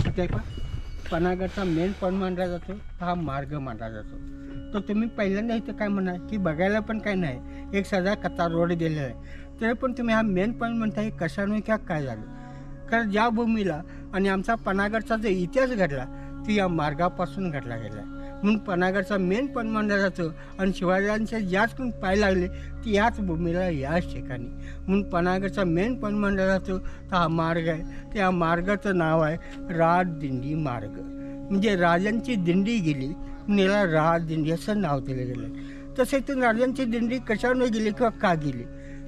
ते का पन्हागडचा main point मानला जातो, हा मार्ग मानला जातो. तर तुम्ही पहिल्यांदा इथं काय म्हणा की बघायला पण काय नाही, एक साधा कच्चा रोड दिलेला आहे, तरी पण तुम्ही हा मेन पॉईंट म्हणताय कशामुळे किंवा काय झालं. कारण ज्या भूमीला आणि आमचा पन्हागडचा जो इतिहास घडला तो या मार्गापासून घडला गेला आहे. म्हणून पन्हागडचा मेन पॉईंट मानला जातो आणि शिवाजीराजांचे ज्याच कोण पाय लागले ती याच भूमीला याच ठिकाणी. म्हणून पन्हागडचा मेन पॉईंट मानला जातो. तर हा मार्ग आहे, त्या मार्गाचं नाव आहे राजदिंडी मार्ग. म्हणजे राजांची दिंडी गेली म्हणून याला राजदिंडी असं नाव दिलं गेलं. तसे इथून राजांची दिंडी कशाने गेली किंवा का गेली,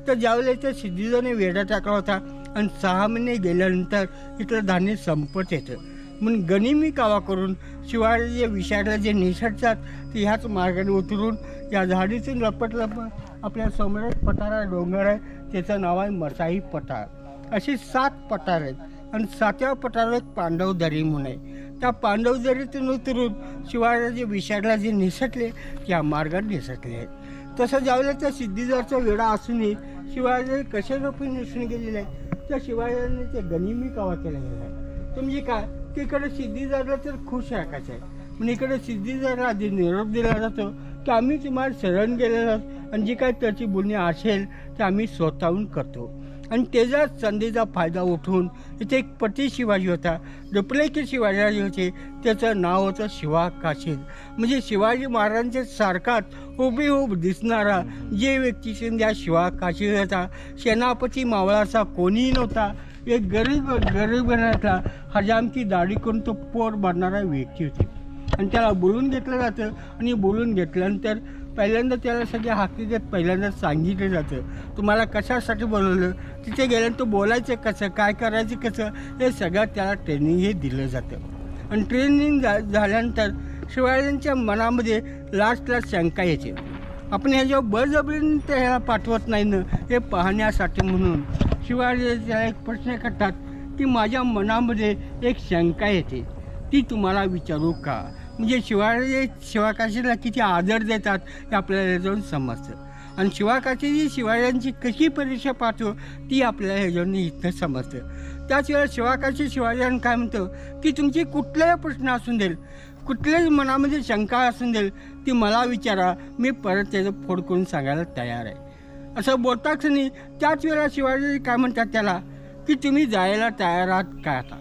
तर ज्यावेळेला इथं सिद्धीजाने वेढा टाकला होता आणि 6 महिने गेल्यानंतर इथलं धान्य संपत येतं, म्हणून गनिमी कावा करून शिवाजी विषाडला जे निसटतात ते ह्याच मार्गाने उतरून या झाडीतून लपट आपल्या समोर पठार डोंगर आहे, त्याचं नाव आहे मसाई पठार. अशी 7 पठार आहेत आणि 7व्या पठारावर एक पांडवदरी म्हणून आहे. त्या पांडवदरीतून उतरून शिवाजी विषाडला जे निसटले त्या मार्गाने निसटले आहेत. तसं ज्यावेळेला त्या सिद्धीजाचा वेढा असूनही शिवाजी कशा रूपी निसून गेलेले आहे, त्या शिवाजीने ते गनिमी कावा केला गेला आहे. तर म्हणजे काय की इकडे सिद्धीजाला तर खुश राखायचं आहे, म्हणजे इकडे सिद्धीजाला आधी निरोप दिला जातो की आम्ही तुम्हाला शरण गेलेलो आहोत आणि जी काय त्याची बोलणी असेल ते आम्ही स्वतःहून करतो. आणि त्याच्याच संधीचा फायदा उठवून इथे एक पती शिवाजी होता, डुप्लेकी शिवाजी होते, त्याचं नाव होतं शिवा काशीद. म्हणजे शिवाजी महाराजांच्या सारखाच हुबेहूब दिसणारा जे व्यक्ती त्या शिवा काशीद होता. सेनापती मावळाचा कोणीही नव्हता, एक गरीब घरातला हजामची दाढी करून तो पोट भरणारा व्यक्ती होती. आणि त्याला बोलून घेतलं जातं आणि बोलून घेतल्यानंतर पहिल्यांदा त्याला सगळ्या हकीकत पहिल्यांदा सांगितलं जातं, तुम्हाला कशासाठी बोलवलं, तिथे गेल्यानंतर बोलायचं कसं, काय करायचं कसं, हे सगळं त्याला ट्रेनिंग हे दिलं जातं. आणि ट्रेनिंग झाल्यानंतर शिवाजींच्या मनामध्ये लास्टला शंका येते, आपण ह्याच्यावर बळजबरीने ते ह्याला पाठवत नाही ना, हे पाहण्यासाठी. म्हणून शिवाजी त्याला एक प्रश्न करतात की माझ्या मनामध्ये एक शंका येते, ती तुम्हाला विचारू का. म्हणजे शिवाजी शिवाकाशीला किती आदर देतात हे आपल्याला ह्याच्यावरून समजतं. आणि शिवाकाशी शिवाजींची कशी परीक्षा पाहतो ती आपल्याला ह्याच्यावरून इथं समजतं. त्याच वेळेला शिवाकाशी शिवाजीराजांना काय म्हणतो की तुमची कुठलाही प्रश्न असून देईल, कुठल्याही मनामध्ये शंका असून देईल, ती मला विचारा, मी परत त्याचं फोड करून सांगायला तयार आहे. असं बोलताच नाही. त्याच वेळेला शिवाजी काय म्हणतात त्याला की तुम्ही जायला तयार आहात का आता,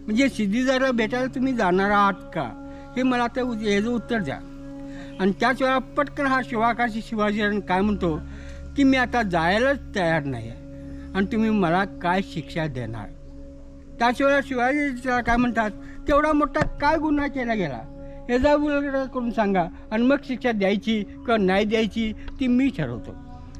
म्हणजे सिद्धीजाला भेटायला तुम्ही जाणार आहात का, हे मला आता याचं उत्तर द्या. आणि त्याच वेळा पटकन हा शिवाकाशी शिवाजीराजांना काय म्हणतो की मी आता जायलाच तयार नाही आहे आणि तुम्ही मला काय शिक्षा देणार. त्याच वेळेला शिवाजी काय म्हणतात, तेवढा मोठा काय गुन्हा केला गेला याचा उलगडा करून सांगा आणि मग शिक्षा द्यायची किंवा नाही द्यायची ती मी ठरवतो.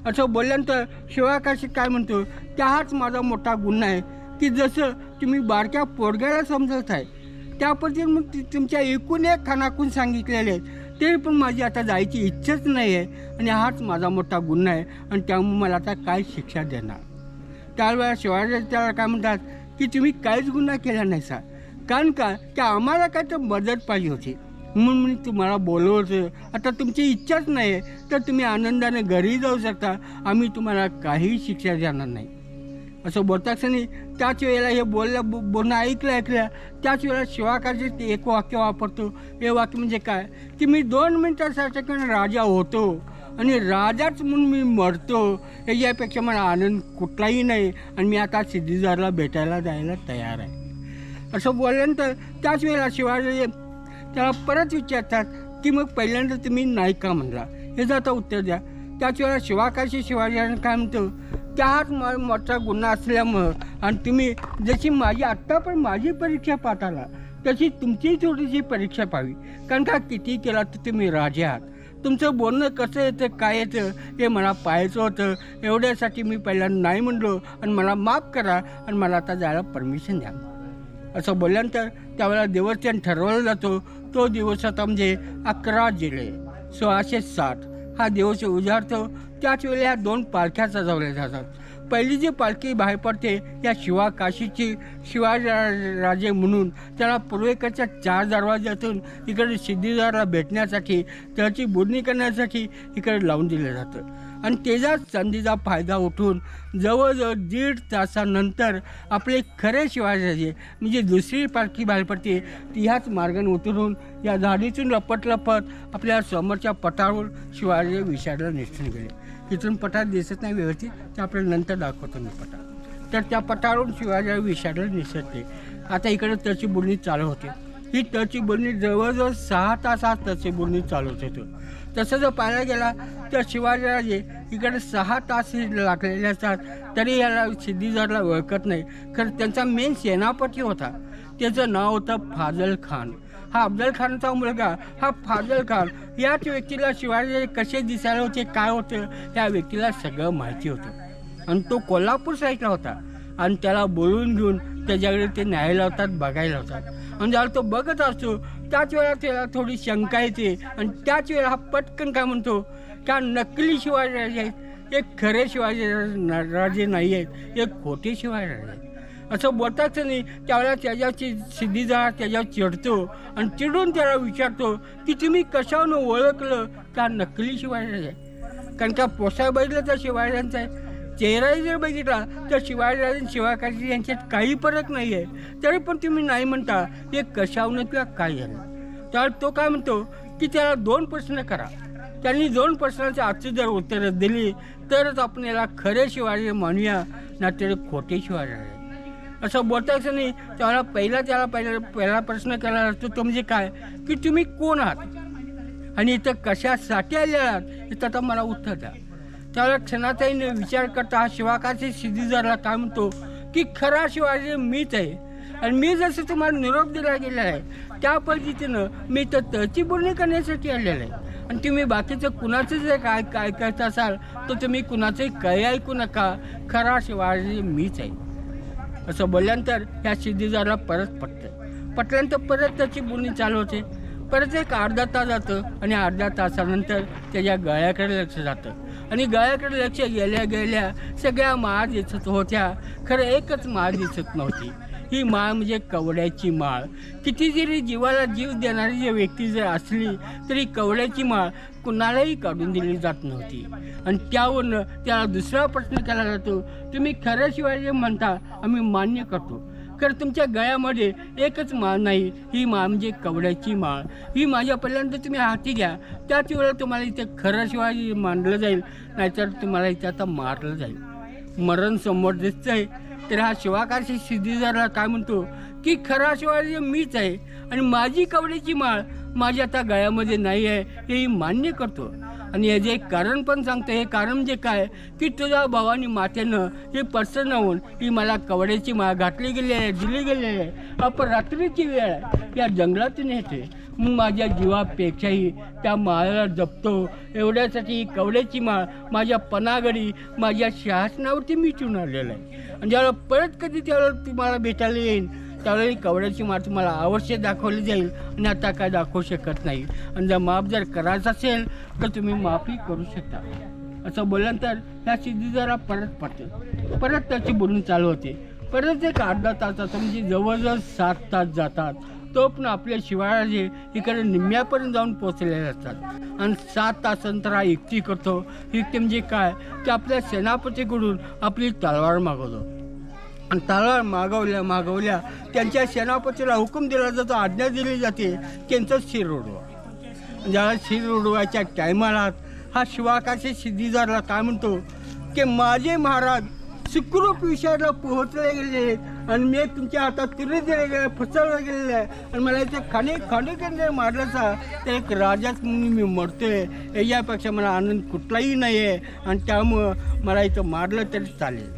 असं बोलल्यानंतर शिवाकाशी काय म्हणतो, त्या हाच माझा मोठा गुन्हा आहे की जसं तुम्ही बारक्या पोरग्याला समजत आहे त्या पद्धतीने मग तुमच्या एकूण एक खानाकून सांगितलेले आहेत, ते पण माझी आता जायची इच्छाच नाही आहे आणि हाच माझा मोठा गुन्हा आहे आणि त्यामुळे मला आता काय शिक्षा देणार. त्यावेळेला शिवाजी त्याला काय म्हणतात की तुम्ही काहीच गुन्हा केला नाही सा, कारण का की आम्हाला काय तर मदत पाहिजे होती म्हणून मी तुम्हाला बोलवलं. आता तुमची इच्छाच नाही आहे तर तुम्ही आनंदाने घरी जाऊ शकता, आम्ही तुम्हाला काहीही शिक्षा देणार नाही. असं बोलताच नाही. त्याच वेळेला हे बोलणं ऐकलं त्याच वेळेला शिवाकाशी एक वाक्य वापरतो. हे वाक्य म्हणजे काय की मी 2 मिनिटासाठी राजा होतो आणि राजाच म्हणून मी मरतो, याच्यापेक्षा मला आनंद कुठलाही नाही आणि मी आता सिद्धीजाला भेटायला जायला तयार आहे. असं बोलल्यानंतर त्याच वेळेला शिवाजी त्याला परत विचारतात की मग पहिल्यांदा तुम्ही नाही का म्हणला, हे जाता उत्तर द्या. त्याच वेळेला शिवाकाशी शिवाजीराजांना काय म्हणतो, त्या हाच मोठा गुन्हा असल्यामुळं आणि तुम्ही जशी माझी आत्ता पण माझी परीक्षा पाठाला तशी तुमची छोटीशी परीक्षा पाहावी, कारण का किती केला तर तुम्ही राजे आहात, तुमचं बोलणं कसं येतं काय येतं हे मला पाहायचं होतं, एवढ्यासाठी मी पहिल्यांदा नाही म्हणलो आणि मला माफ करा आणि मला आता जायला परमिशन द्या. असं बोलल्यानंतर त्यावेळेला देवस्थान ठरवला जातो. तो दिवस आता म्हणजे 11 जुलै 1660 हा दिवस उजाडतो. त्याच वेळेला ह्या 2 पालख्या सजवल्या जातात. पहिली जी पालखी बाहेर पडते या शिवाकाशीची शिवाजीराजे म्हणून त्याला पूर्वेकडच्या 4 दरवाज्यातून इकडे सिद्धीजाला भेटण्यासाठी त्याची बोलणी करण्यासाठी इकडे लावून दिलं जातं. आणि त्याच्याच संधीचा फायदा उठून जवळजवळ 1.5 तासानंतर आपले खरे शिवाजीराजे म्हणजे दुसरी पालखी बाहेर पडते ती ह्याच मार्गाने उतरून या झाडीतून लपत आपल्या समोरच्या पटावर शिवाजी विषाडला निसटून गेले. तिथून पटार दिसत नाही व्यवस्थित, ते आपल्याला नंतर दाखवतो मी पटार. तर त्या पटावरून शिवाजी विषाडला निसटले. आता इकडे तळची बोलणी चालू होते. ही तळची बोलणी जवळजवळ 6 तासात तळची बोलणी चालू होते. तसं जर पाहायला गेला तर शिवाजीराजे इकडे 6 तास लागलेले असतात तरी याला सिद्दीजारला ओळखत नाही. खरं त्यांचा मेन सेनापती होता, त्याचं नाव होतं फाजल खान. हा अफजल खानचा मुलगा हा फाजल खान, याच व्यक्तीला शिवाजी कसे दिसायला होते, काय होतं, त्या व्यक्तीला सगळं माहिती होतं. आणि तो कोल्हापूर साईडला होता आणि त्याला बोलवून घेऊन त्याच्याकडे ते न्यायला होतात, बघायला होतात. आणि ज्याला तो बघत असतो त्याच वेळेला त्याला थोडी शंका येते आणि त्याच वेळेला हा पटकन काय म्हणतो का नकली शिवाजीराजे आहेत, एक खरे शिवाजीराजे नाही आहेत, एक खोटे शिवाजीराजे आहेत असं बोलताच नाही. त्यावेळेला त्याच्याची सिद्दीजारा त्याच्यावर चिडतो आणि चिडून त्याला विचारतो की तुम्ही कशावरून ओळखलं का नकली शिवाजीराजे. कारण का पोशाख बघितलं तर शिवाजीराजांचा आहे, चेहराही जर बघितला तर शिवाजीराजे आणि शिवाकाशी यांच्यात काही फरक नाही आहे, तरी पण तुम्ही नाही म्हणता हे कशावरून किंवा काय झालं. तर तो काय म्हणतो की त्याला 2 प्रश्न करा. त्यांनी 2 प्रश्नांची आजची जर उत्तरं दिली तरच आपण याला खरे शिवाजी म्हणूया, नाहीतर खोटे शिवाजीराजे असं बोलतायचं नाही. त्याला पहिला प्रश्न केला असतो तो म्हणजे काय की तुम्ही कोण आहात आणि इथं कशासाठी आले आहात इथं तर मला उत्तर द्या. त्याला क्षणाचाही विचार करता हा शिवाकाशी सिद्दीजारला काय म्हणतो की खरा शिवाजी मीच आहे आणि मी जसं तुम्हाला निरोप दिला गेला आहे त्या पद्धतीनं मी तर तळची बोलणी करण्यासाठी आलेलं आहे. आणि तुम्ही बाकीचं कुणाचं जे काय करत असाल तर तुम्ही कुणाचंही काही ऐकू नका, खरा शिवाजी मीच आहे असं बोलल्यानंतर ह्या सिद्दीजारला परत पटल्यानंतर परत त्याची बोलणी चालू होते. परत एक अर्धा तास जातं आणि अर्ध्या तासानंतर त्याच्या गळ्याकडे लक्ष जातं आणि गळ्याकडे लक्ष गेल्या सगळ्या माळ दिसत होत्या. खरं एकच माळ दिसत नव्हती. ही माळ म्हणजे कवड्याची माळ. किती जरी जीवाला जीव देणारी जी व्यक्ती जर असली तरी कवड्याची माळ कुणालाही काढून दिली जात नव्हती. आणि त्यावरनं त्याला दुसरा प्रश्न केला जातो, तुम्ही खरं शिवाजी म्हणता, आम्ही मान्य करतो, खरं तुमच्या गळ्यामध्ये एकच माळ नाही, ही माळ म्हणजे कवड्याची माळ. ही माझ्या पहिल्यांदा तुम्ही हाती घ्या, त्याच वेळेला तुम्हाला इथे खरं शिवाजी मानलं जाईल, नाहीतर तुम्हाला इथे आता मारलं जाईल. मरण समोर दिसतंय. तर हा शिवाकाशी सिद्दीजारला काय म्हणतो की खरा शिवाजी मीच आहे आणि माझी कवड्याची माळ माझ्या आता गळ्यामध्ये नाही आहे हे मान्य करतो. आणि याचे एक कारण पण सांगतो. हे कारण म्हणजे काय की तुझ्या भावानी मातेनं हे प्रसन्न होऊन ही मला कवड्याची माळ घातली गेली आहे, दिली गेली आहे. आपण रात्रीची वेळ आहे, या जंगलातून येते, मग माझ्या जीवापेक्षाही त्या माळाला जपतो. एवढ्यासाठी ही कवड्याची माळ माझ्या पनागडी माझ्या शासनावरती मिटून आलेलं आहे. आणि ज्यावेळेला परत कधी त्यावेळेला तुम्हाला भेटायला येईन त्यावेळेला कवड्याची माळ तुम्हाला अवश्य दाखवली जाईल आणि आता काय दाखवू शकत नाही. आणि जर माफ जर करायचं असेल तर तुम्ही माफी करू शकता असं बोलल्यानंतर ह्या सिद्दीजारा परत त्याची बोलणी चालू होते. परत एक अर्धा तासाचं म्हणजे जवळजवळ 7 तास जातात. तो पण आपल्या शिवाजी इकडे निम्म्यापर्यंत जाऊन पोचलेले असतात. आणि 7 तासानंतर हा युक्ती करतो. युक्ती म्हणजे काय की आपल्या सेनापतीकडून आपली तलवार मागवतो आणि तलवार मागवल्या त्यांच्या सेनापतीला हुकूम दिला जातो, आज्ञा दिली जाते त्यांचं शिर उडवा. ज्याला शिर उडवायच्या टायमाला हा शिवाकाशी सिद्दीजारला काय म्हणतो की माझे महाराज सुखरूप विषयाला पोहोचले गेले आहेत आणि मी तुमच्या हातात तिरे दिले गेले, फसवलं गेलेलं आहे आणि मला इथे खाणे मारल्याचा तर एक राजाच म्हणून मी मरतोय, याच्यापेक्षा मला आनंद कुठलाही नाही आहे आणि त्यामुळं मला इथं मारलं तरी चालेल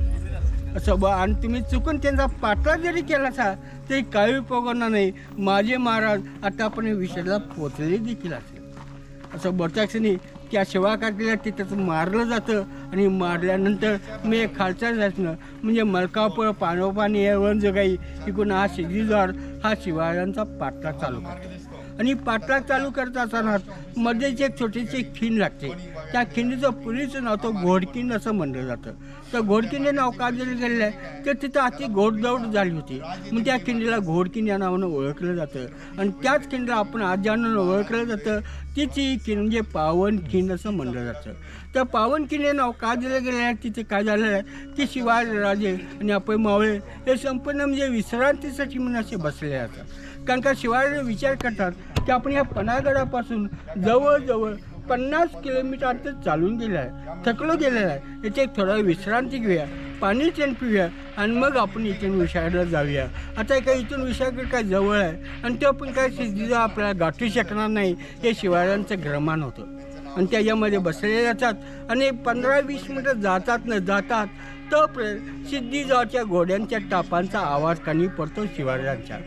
असं आणि तुम्ही चुकून त्यांचा पाठला जरी केला असा तरी काही उपयोगांना नाही. माझे महाराज आता आपण विषयाला पोचले देखील असेल असं बोलताक्षणी त्या शिवाकाठीला तिथं मारलं जातं. आणि मारल्यानंतर मी खालच्या जायचं म्हणजे मलकापूर पाणोपाणी येवण जगाई इकडून हा सिद्दीजार हा शिवाजींचा पाठला चालू करतो. आणि पाठला चालू करत असताना मध्येच एक छोटीशी खिंड लागते. त्या खिंडीचं पुरीचं नाव तो घोडखिंड असं म्हणलं जातं. तर घोडखिंड नाव का दिलं गेलेलं आहे तर तिथं अति घोडदौड झाली होती, मग त्या खिंडीला घोडखिंड या नावानं ओळखलं जातं. आणि त्याच खिंडीला आपण आज ज्या नावानं ओळखलं जातं तिची खिंड म्हणजे पावनखिंड असं म्हणलं जातं. त्या पावनखिंड हे नाव का दिलं गेलं आहे, तिथे काय झालेलं आहे की शिवाजीराजे आणि आपले मावळे हे संपूर्ण म्हणजे विश्रांतीसाठी म्हणून असे बसलेले असतात. कारण का शिवाजी विचार करतात की आपण या पन्हाळगडापासून जवळजवळ 50 किलोमीटर अंतर चालून गेलं आहे, थकलो गेलेलं आहे. इथे थोडा विश्रांती घेऊया, पाणी चेन पिऊया आणि मग आपण इथून विशाळगडला जाऊया. आता काय इथून विशाळगड काय जवळ आहे आणि ते आपण काय सिद्धीला आपल्याला गाठू शकणार नाही, हे शिवाळ्यांचं ग्रहमान होतं. आणि त्याच्यामध्ये बसलेले जातात आणि 15-20 मिनटं जातात तोपर्यंत सिद्धीजवळच्या घोड्यांच्या टापांचा आवाज कानी पडतो शिवाळ्यांच्या.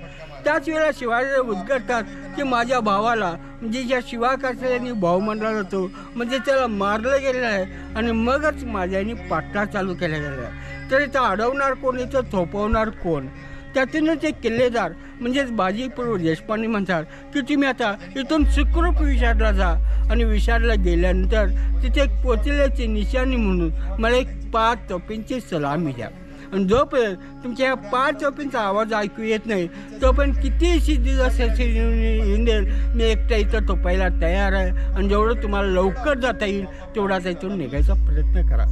त्याच वेळेला शिवाजी उद्गारतात की माझ्या भावाला म्हणजे ज्या शिवाकार्याने भाव मानला जातो म्हणजे त्याला मारलं गेलेलं आहे आणि मगच माझ्याने पाठला चालू केला गेला आहे. तर इथं अडवणार कोण, इथं थोपवणार कोण? त्यातूनच एक किल्लेदार म्हणजेच बाजीप्रभू देशपांडे म्हणतात की तुम्ही आता इथून सुखरूप विशाळला जा आणि विशाळला गेल्यानंतर तिथे पोचल्याची निशाणी म्हणून मला एक 5 तोफींची सलामी द्या. आणि जोपर्यंत तुमच्या ह्या 5 तोफींचा आवाज ऐकू येत नाही तोपर्यंत किती सिद्धी हिंदेल मी एकटा इथं तोपायला तयार आहे आणि जेवढं तुम्हाला लवकर जाता येईल तेवढाच इथून निघायचा प्रयत्न करा.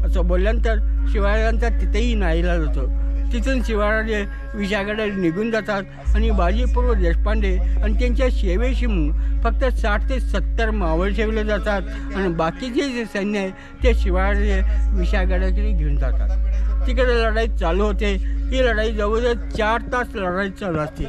असं बोलल्यानंतर शिवाजींचा तिथेही नाईलाज होतो. तिथून शिवाजी विशाळगडाला निघून जातात आणि बाजीप्रभू देशपांडे आणि त्यांच्या सेवेशी म्हणून फक्त 60 ते 70 मावळ ठेवले जातात आणि बाकीचे जे सैन्य आहे ते शिवाजी विशाळगडाकडे घेऊन जातात. तिकडे लढाई चालू होते. ही लढाई जवळजवळ 4 तास लढाई चालू असते.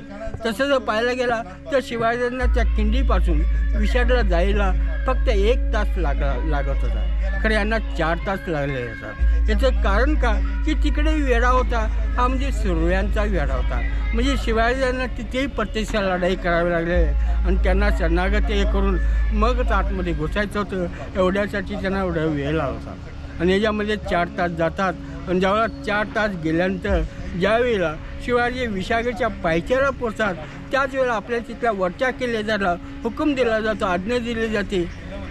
तसं जर पाहायला गेला तर शिवाजींना त्या खिंडीपासून विशाळला जायला फक्त 1 तास लागत होता. खरं यांना 4 तास लागलेले असतात. याचं कारण का की तिकडे वेढा होता हा म्हणजे सुरव्यांचा वेढा होता. म्हणजे शिवाजींना तिथेही प्रत्यक्ष लढाई करावी लागली आणि त्यांना शरणागत हे करून मगच आतमध्ये घुसायचं होतं. एवढ्यासाठी त्यांना एवढा वेळ लागला होता आणि याच्यामध्ये 4 तास जातात. आणि जेव्हा 4 तास गेल्यानंतर ज्यावेळेला शिवाजी विशाळगडच्या पायथ्याला पोचतात त्याच वेळेला आपल्या तिथल्या वरच्या किल्लेदाराला हुकूम दिला जातो, आज्ञा दिली जाते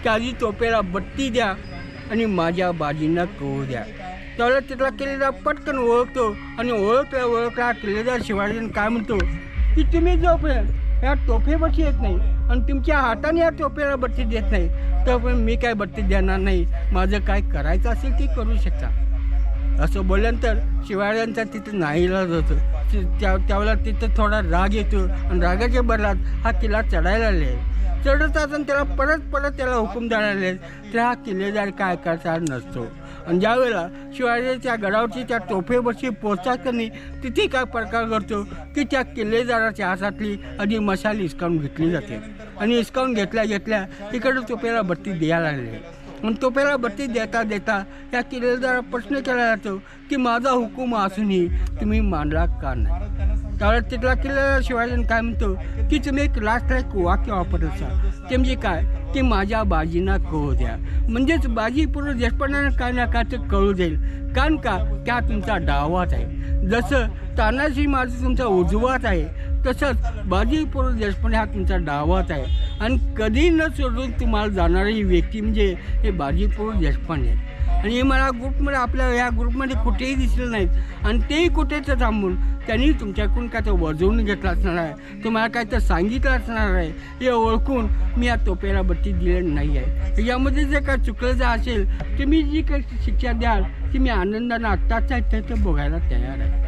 की आधी तोपेला बत्ती द्या आणि माझ्या बाजींना कळू द्या. त्यावेळेला तिथला किल्लेदार पटकन ओळखतो आणि ओळखला किल्लेदार शिवाजींना काय म्हणतो की तुम्ही जोपर्यंत या टोपेबत्ती येत नाही आणि तुमच्या हाताने या टोपेला बत्ती देत नाही तोपर्यंत मी काय बत्ती देणार नाही. माझं काय करायचं असेल ते करू शकता. असं बोलल्यानंतर शिवाजींचा तिथं नाईलाज होतं. त्यावेळेला तिथं थोडा राग येतो आणि रागाच्या भरात हा किल्ला चढायला आले. चढत असताना त्याला परत त्याला हुकूम द्यायला तर हा किल्लेदार काय करणार नसतो. आणि ज्यावेळेला शिवाजीच्या गडावरची त्या टोपेवरची पोचायचं नाही तिथे काय प्रकार करतो की त्या किल्लेदाराच्या हातातली आधी मशाल हिसकावून घेतली जाते आणि हिसकावून घेतल्या तिकडं तोपेला बत्ती द्यायला लागले. आणि तोपेला बत्ती देता या किल्लेदाराला प्रश्न केला जातो की माझा हुकूम असूनही तुम्ही मानला का नाही. त्यावेळेस तिथला किल्लेदार शिवाजी काय म्हणतो की तुम्ही एक लास्टला एक वाक्य वापरत असाल ते म्हणजे काय की माझ्या बाजींना कळू द्या. म्हणजेच बाजीप्रभू देशपांड्यांना काय ना काय ते कळू देईल. कारण का त्या तुमचा डावात आहे. जसं तानाजी माझं तुमचा उजवात आहे तसंच बाजीप्रभू देशपांडे हा तुमचा डावात आहे. आणि कधी न सोडून तुम्हाला जाणारी व्यक्ती म्हणजे हे बाजीप्रभू देशपांडे आहेत. आणि हे मला ग्रुपमध्ये आपल्या ह्या ग्रुपमध्ये कुठेही दिसलं नाहीत आणि तेही कुठेच थांबून त्यांनी तुमच्याकडून काय तर वजवून घेतलं असणार आहे, तुम्हाला काय तर सांगितलं असणार आहे. हे ओळखून मी या तोपेला बत्ती दिलेली नाही आहे. यामध्ये जर काय चुकलं जर असेल तुम्ही जी काही शिक्षा द्याल ती मी आनंदानं आत्ताच आहे ते बघायला तयार आहे.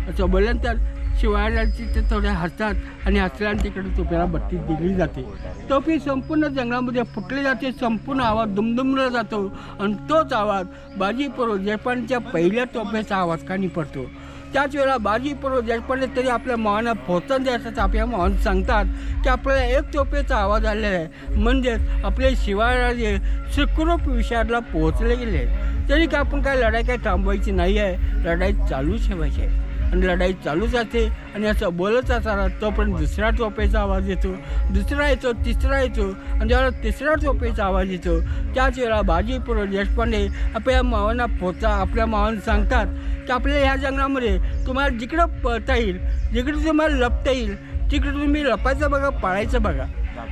असं बोलल्यानंतर शिवाजी ते थोडे हसतात आणि हसल्याने तिकडे तोपेला बत्ती दिली जाते. तोफी संपूर्ण जंगलामध्ये फुटली जाते. संपूर्ण आवाज दुमदुमला जातो आणि तोच आवाज बाजीप्रभू देशपांडेच्या पहिल्या तोफेचा आवाज कानी पडतो. त्याच वेळेला बाजीप्रभू देशपांडे तरी आपल्या मावांना पोहोचून द्यायचं आपल्या मावांना सांगतात की आपल्याला एक तोफेचा आवाज आलेला आहे. म्हणजेच आपले शिवाजी सुखरूप विशाळला पोहोचले गेले. तरी का आपण काय लढाई काय थांबवायची नाही आहे, लढाई चालू ठेवायची आहे. आणि लढाई चालूच असते आणि असं बोलत असताना तोपर्यंत दुसऱ्या तोफेचा आवाज येतो, दुसरा येतो, तिसरा येतो आणि जेव्हा तिसऱ्या तोफेचा आवाज येतो त्याच वेळेला बाजीप्रभू देशपांडे आपल्या मावांना आपल्या मावांना सांगतात की आपल्या ह्या जंगलामध्ये तुम्हाला जिकडं पळता येईल, जिकडं तुम्हाला लपता येईल तिकडं तुम्ही लपायचं बघा, पाळायचं बघा.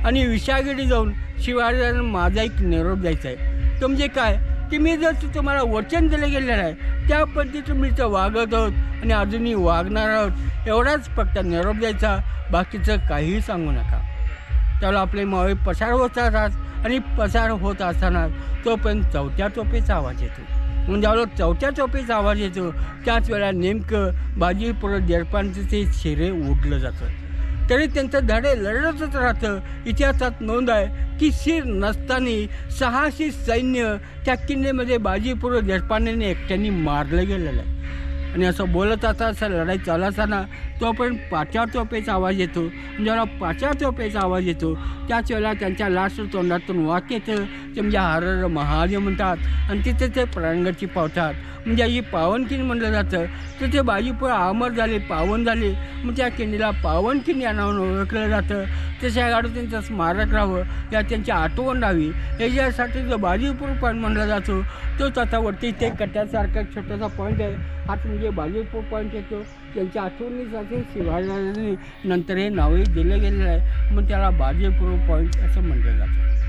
आणि विशाळगडी जाऊन शिवाजींना माझा एक निरोप द्यायचा आहे. तो म्हणजे काय की मी जर तुम्हाला वचन दिलं गेलेलं आहे त्या पद्धतीने मी तर वागत आहोत आणि अजूनही वागणार आहोत. एवढाच फक्त निरोप द्यायचा, बाकीचं काहीही सांगू नका. त्यावेळेला आपले मावळे पसार होत राहतात आणि पसार होत असताना तोपर्यंत चौथ्या तोफेचा आवाज येतो. म्हणजे ज्यावेळेला चौथ्या तोफेचा आवाज येतो त्याच वेळेला नेमकं बाजीपूर देशपांडेचं ते शिरे उडलं जातं. तरी त्यांचं धडे लढतच राहतं. इतिहासात नोंद आहे की शिर नसताना 600 सैन्य त्या किल्ल्यामध्ये बाजीपूर देशपांडेने एकट्याने मारलं गेलेलं आहे. आणि असं बोलत असं लढाई चालू असताना तोपर्यंत 5व्या तोफेचा आवाज येतो. जेव्हा 5व्या तोफेचा आवाज येतो त्याच वेळेला त्यांच्या लास्ट तोंडातून वाक्य येतं ते म्हणजे हर हर महादेव म्हणतात आणि तिथे ते प्राणगती पावतात. म्हणजे ही पावनखिंड म्हटलं जातं. तर ते बाजीपूर अमर झाले, पावन झाले, मग त्या खिंडीला पावनखिंड या नावानं ओळखलं जातं. तशा गाडून त्यांचं स्मारक राहावं या त्यांची आठवण राहावी याच्यासाठी जो बाजीपूर पॉईंट म्हटला जातो तोच आता वरती ते कट्ट्यासारखा छोटासा पॉईंट आहे. हाच म्हणजे बाजीपूर पॉईंट येतो. त्यांच्या आठवणीसाठी शिवाजी नंतर हे नावही दिलं गेलेलं आहे. मग त्याला बाजीपूर पॉईंट असं म्हटलं जातं.